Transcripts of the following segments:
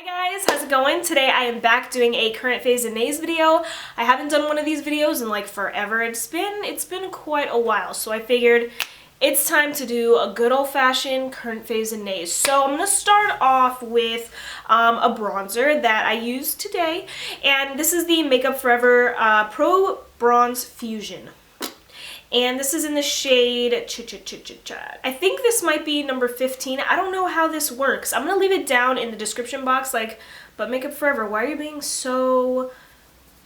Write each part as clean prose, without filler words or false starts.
Guys, how's it going? Today I am back doing a current faves and nays video. I haven't done one of these videos in like forever. It's been quite a while, so I figured it's time to do a good old-fashioned current faves and nays. So I'm gonna start off with a bronzer that I used today, and this is the Makeup Forever Pro Bronze Fusion. And this is in the shade Cha. I think this might be number 15. I don't know how this works. I'm gonna leave it down in the description box, but Makeup Forever, why are you being so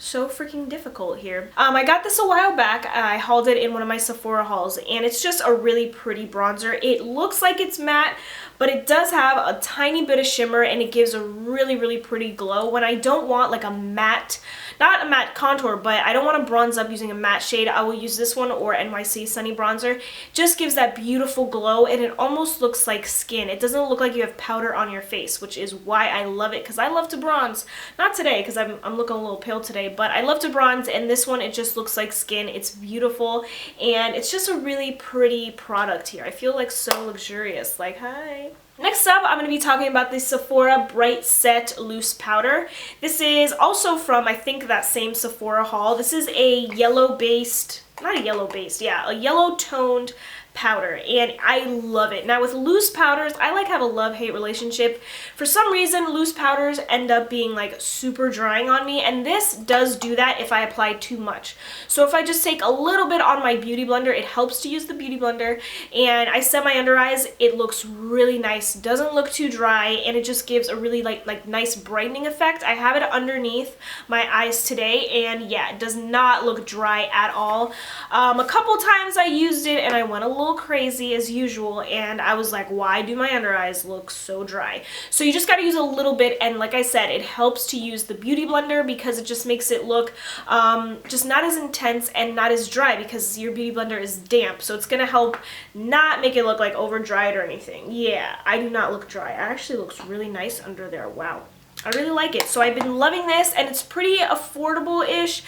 freaking difficult here? I got this a while back. I hauled it in one of my Sephora hauls, and it's just a really pretty bronzer. It looks like it's matte, but it does have a tiny bit of shimmer, and it gives a really pretty glow. When I don't want like a matte, not a matte contour, but I don't want to bronze up using a matte shade, I will use this one or NYC Sunny Bronzer. Just gives that beautiful glow, and it almost looks like skin. It doesn't look like you have powder on your face, which is why I love it, because I love to bronze. Not today, because I'm looking a little pale today, but I love to bronze, and this one, it just looks like skin. It's beautiful, and it's just a really pretty product here. I feel like so luxurious, like, hi. Next up, I'm going to be talking about the Sephora Bright Set Loose Powder. This is also from, I think, that same Sephora haul. This is a yellow-based, not a yellow-based, yeah, a yellow-toned powder, and I love it. Now with loose powders, I have a love-hate relationship. For some reason, loose powders end up being like super drying on me, and this does do that if I apply too much. So if I just take a little bit on my beauty blender, it helps to use the beauty blender, and I set my under eyes, it looks really nice, doesn't look too dry, and it just gives a really like nice brightening effect. I have it underneath my eyes today, and yeah, it does not look dry at all. A couple times I used it and I went a little crazy as usual, and I was like, why do my under eyes look so dry? So you just got to use a little bit, and like I said, it helps to use the beauty blender because it just makes it look just not as intense and not as dry, because your beauty blender is damp, so it's gonna help not make it look like over dried or anything. Yeah, I do not look dry. It actually looks really nice under there. Wow, I really like it. So I've been loving this, and it's pretty affordable-ish.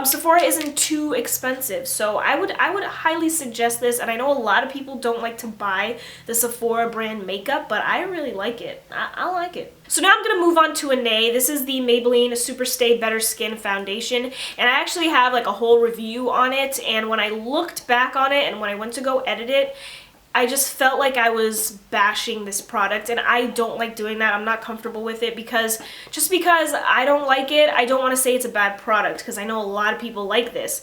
Sephora isn't too expensive, so I would highly suggest this, and I know a lot of people don't like to buy the Sephora brand makeup, but I really like it. I like it. So now I'm going to move on to a nay. This is the Maybelline Super Stay Better Skin Foundation, and I actually have like a whole review on it, and when I looked back on it and when I went to go edit it, I just felt like I was bashing this product, and I don't like doing that. I'm not comfortable with it because I don't like it, I don't want to say it's a bad product, because I know a lot of people like this.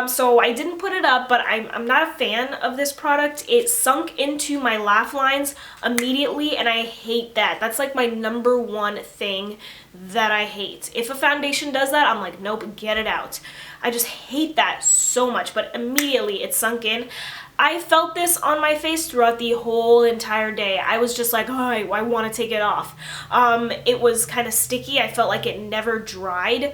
So I didn't put it up, but I'm not a fan of this product. It sunk into my laugh lines immediately, and I hate that. That's like my number one thing that I hate. If a foundation does that, I'm like, nope, get it out. I just hate that so much, but immediately it sunk in. I felt this on my face throughout the whole entire day. I was just like, oh, I want to take it off. It was kind of sticky. I felt like it never dried.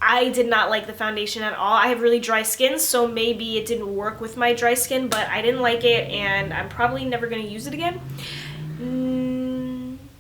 I did not like the foundation at all. I have really dry skin, so maybe it didn't work with my dry skin, but I didn't like it, and I'm probably never going to use it again.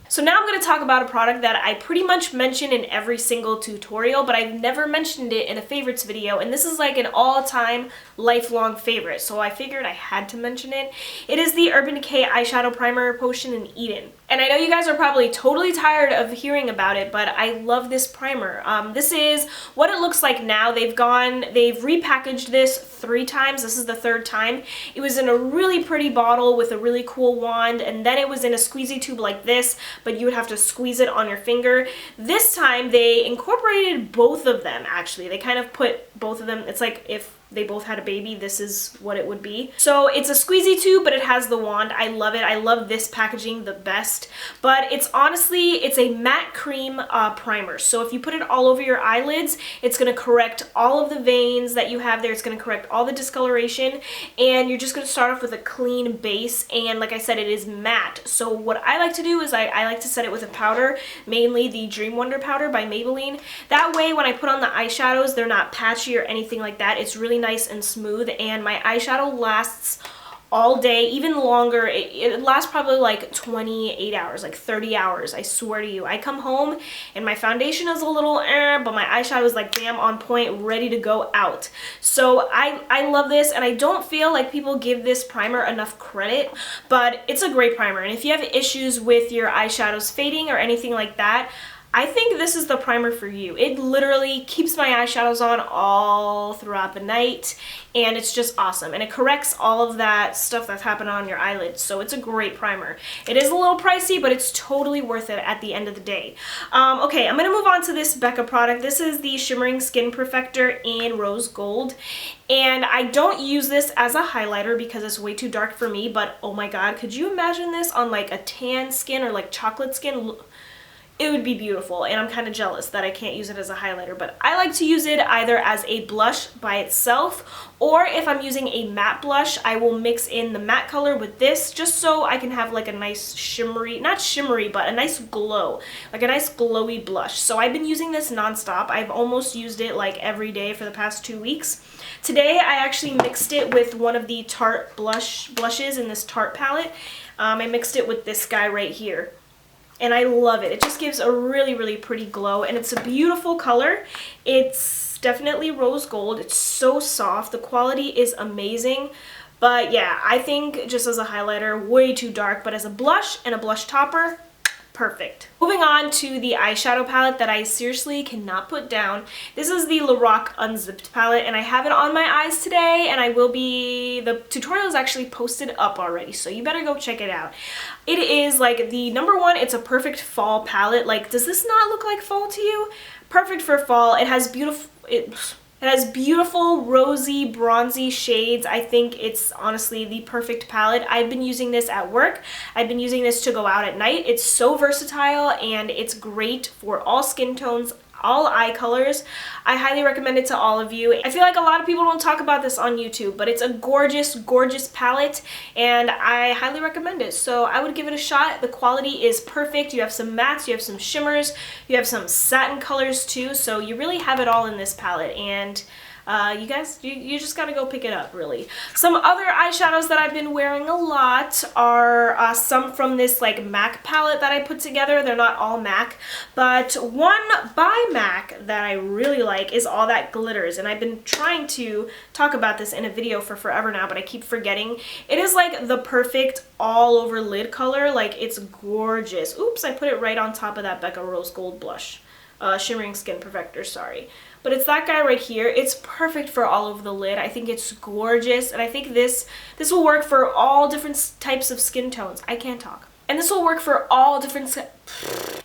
So now I'm going to talk about a product that I pretty much mention in every single tutorial, but I've never mentioned it in a favorites video, and this is like an all-time lifelong favorite, so I figured I had to mention it. It is the Urban Decay Eyeshadow Primer Potion in Eden. And I know you guys are probably totally tired of hearing about it, but I love this primer. This is what it looks like now. They've repackaged this 3 times. This is the 3rd time. It was in a really pretty bottle with a really cool wand, and then it was in a squeezy tube like this, but you would have to squeeze it on your finger. This time they incorporated both of them, actually. They kind of put both of them, it's like if they both had a baby, this is what it would be. So it's a squeezy tube, but it has the wand. I love it. I love this packaging the best. But it's a matte cream primer. So if you put it all over your eyelids, it's going to correct all of the veins that you have there. It's going to correct all the discoloration, and you're just going to start off with a clean base. And like I said, it is matte. So what I like to do is I like to set it with a powder, mainly the Dream Wonder powder by Maybelline. That way when I put on the eyeshadows, they're not patchy or anything like that. It's really nice and smooth, and my eyeshadow lasts all day, even longer. It lasts probably like 28 hours, like 30 hours, I swear to you. I come home and my foundation is a little but my eyeshadow is like bam on point, ready to go out. So I love this, and I don't feel like people give this primer enough credit, but it's a great primer. And if you have issues with your eyeshadows fading or anything like that, I think this is the primer for you. It literally keeps my eyeshadows on all throughout the night, and it's just awesome. And it corrects all of that stuff that's happening on your eyelids, so it's a great primer. It is a little pricey, but it's totally worth it at the end of the day. Okay, I'm gonna move on to this Becca product. This is the Shimmering Skin Perfector in Rose Gold. And I don't use this as a highlighter because it's way too dark for me, but oh my god, could you imagine this on like a tan skin or like chocolate skin? It would be beautiful, and I'm kind of jealous that I can't use it as a highlighter, but I like to use it either as a blush by itself, or if I'm using a matte blush, I will mix in the matte color with this just so I can have like a nice shimmery, not shimmery, but a nice glow, like a nice glowy blush. So I've been using this nonstop. I've almost used it like every day for the past 2 weeks. Today I actually mixed it with one of the Tarte blushes in this Tarte palette. I mixed it with this guy right here. And I love it. It just gives a really, really pretty glow, and it's a beautiful color. It's definitely rose gold. It's so soft. The quality is amazing. But yeah, I think just as a highlighter, way too dark, but as a blush and a blush topper, perfect. Moving on to the eyeshadow palette that I seriously cannot put down. This is the Lorac Unzipped palette, and I have it on my eyes today, and I will be, the tutorial is actually posted up already, so you better go check it out. It is like the #1, it's a perfect fall palette. Like, does this not look like fall to you? Perfect for fall. It has beautiful, it has beautiful rosy, bronzy shades. I think it's honestly the perfect palette. I've been using this at work. I've been using this to go out at night. It's so versatile, and it's great for all skin tones, all eye colors. I highly recommend it to all of you. I feel like a lot of people don't talk about this on YouTube, but it's a gorgeous, gorgeous palette, and I highly recommend it. So I would give it a shot. The quality is perfect. You have some mattes, you have some shimmers, you have some satin colors too, so you really have it all in this palette, and you guys, you just gotta go pick it up, really. Some other eyeshadows that I've been wearing a lot are some from this like MAC palette that I put together. They're not all MAC, but one by MAC that I really like is AllThatGlitters, and I've been trying to talk about this in a video for forever now, but I keep forgetting. It is like the perfect all over lid color. Like, it's gorgeous. Oops, I put it right on top of that Becca Rose Gold blush. Shimmering Skin Perfector, sorry. But it's that guy right here. It's perfect for all over the lid. I think it's gorgeous, and I think this will work for all different types of skin tones. I can't talk. And this will work for all different,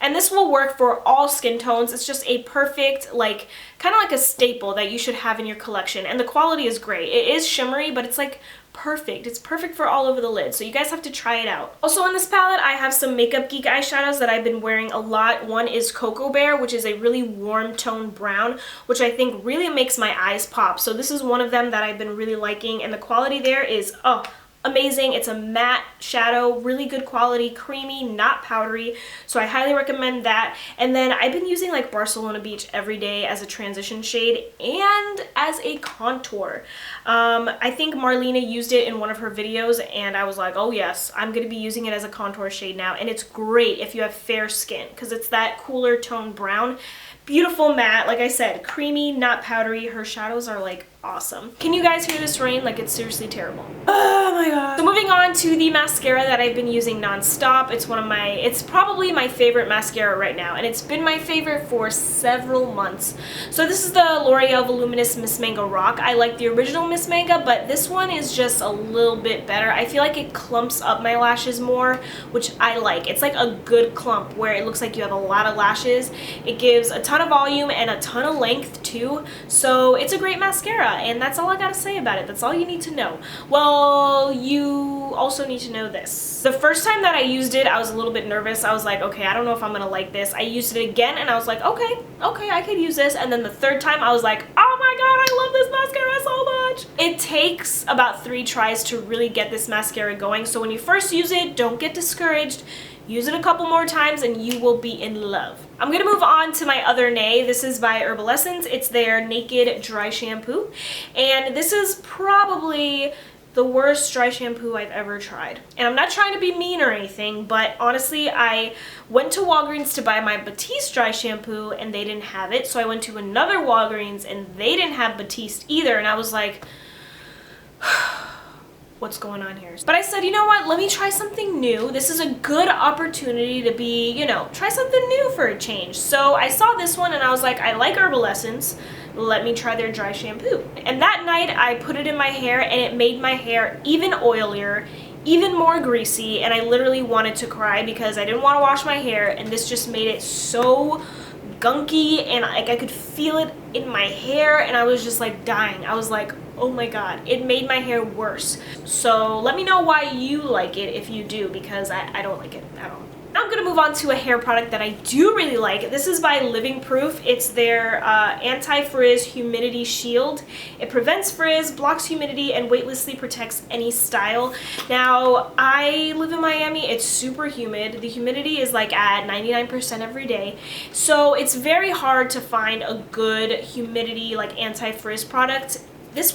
and this will work for all skin tones. It's just a perfect, like, kind of like a staple that you should have in your collection. And the quality is great. It is shimmery, but it's like perfect. It's perfect for all over the lid, so you guys have to try it out. Also in this palette, I have some Makeup Geek eyeshadows that I've been wearing a lot. One is Cocoa Bear, which is a really warm tone brown, which I think really makes my eyes pop. So this is one of them that I've been really liking, and the quality there is, oh, amazing. It's a matte shadow, really good quality, creamy, not powdery, so I highly recommend that. And then I've been using like Barcelona Beach every day as a transition shade and as a contour. I think Marlena used it in one of her videos, and I was like, oh yes, I'm going to be using it as a contour shade now, and it's great if you have fair skin because it's that cooler tone brown. Beautiful matte, like I said, creamy, not powdery. Her shadows are like awesome. Can you guys hear this rain? Like, it's seriously terrible. Oh my god. So moving on to the mascara that I've been using nonstop. It's probably my favorite mascara right now, and it's been my favorite for several months. So this is the L'Oreal Voluminous Miss Manga Rock. I like the original Miss Manga, but this one is just a little bit better. I feel like it clumps up my lashes more, which I like. It's like a good clump where it looks like you have a lot of lashes. It gives a ton of volume and a ton of length too, so it's a great mascara, and that's all I gotta say about it. That's all you need to know. Well, you also need to know this. The first time that I used it, I was a little bit nervous. I was like, okay, I don't know if I'm gonna like this. I used it again, and I was like, okay, I could use this. And then the third time, I was like, oh my god, I love this mascara so much. It takes about 3 tries to really get this mascara going, so when you first use it, don't get discouraged. Use it a couple more times and you will be in love. I'm gonna move on to my other nay. This is by Herbal. It's their Naked Dry Shampoo. And this is probably the worst dry shampoo I've ever tried. And I'm not trying to be mean or anything, but honestly, I went to Walgreens to buy my Batiste dry shampoo and they didn't have it. So I went to another Walgreens and they didn't have Batiste either. And I was like, what's going on here? But I said, you know what, let me try something new. This is a good opportunity to be, you know, try something new for a change. So I saw this one and I was like, I like Herbal Essence. Let me try their dry shampoo. And that night I put it in my hair and it made my hair even oilier, even more greasy, and I literally wanted to cry because I didn't want to wash my hair, and this just made it so gunky, and like I could feel it in my hair, and I was just like dying. I was like, oh my god, it made my hair worse. So let me know why you like it if you do, because I don't like it at all. Now I'm going to move on to a hair product that I do really like. This is by Living Proof. It's their Anti-Frizz Humidity Shield. It prevents frizz, blocks humidity, and weightlessly protects any style. Now, I live in Miami. It's super humid. The humidity is like at 99% every day. So it's very hard to find a good humidity, like anti-frizz product. This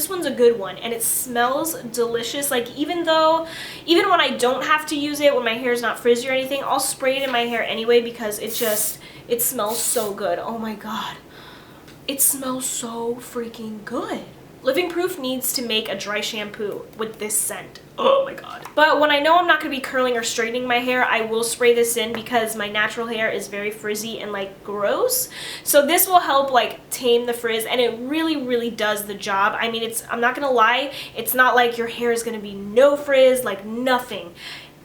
one's a good one, and it smells delicious. Like even when I don't have to use it, when my hair is not frizzy or anything, I'll spray it in my hair anyway because it smells so good. Oh my god, it smells so freaking good. Living Proof needs to make a dry shampoo with this scent. Oh my god. But when I know I'm not going to be curling or straightening my hair, I will spray this in because my natural hair is very frizzy and like gross. So this will help like tame the frizz, and it really does the job. I mean, I'm not going to lie, it's not like your hair is going to be no frizz, like nothing.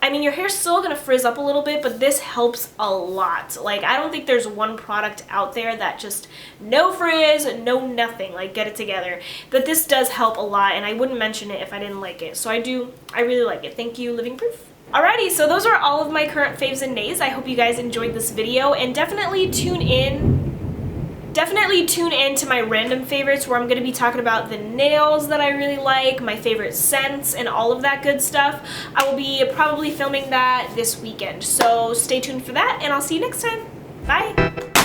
I mean, your hair's still gonna frizz up a little bit, but this helps a lot. Like, I don't think there's one product out there that just no frizz, no nothing, like get it together. But this does help a lot, and I wouldn't mention it if I didn't like it. So I really like it. Thank you, Living Proof. Alrighty, so those are all of my current faves and nays. I hope you guys enjoyed this video, and definitely tune in to my random favorites where I'm going to be talking about the nails that I really like, my favorite scents, and all of that good stuff. I will be probably filming that this weekend, so stay tuned for that, and I'll see you next time. Bye!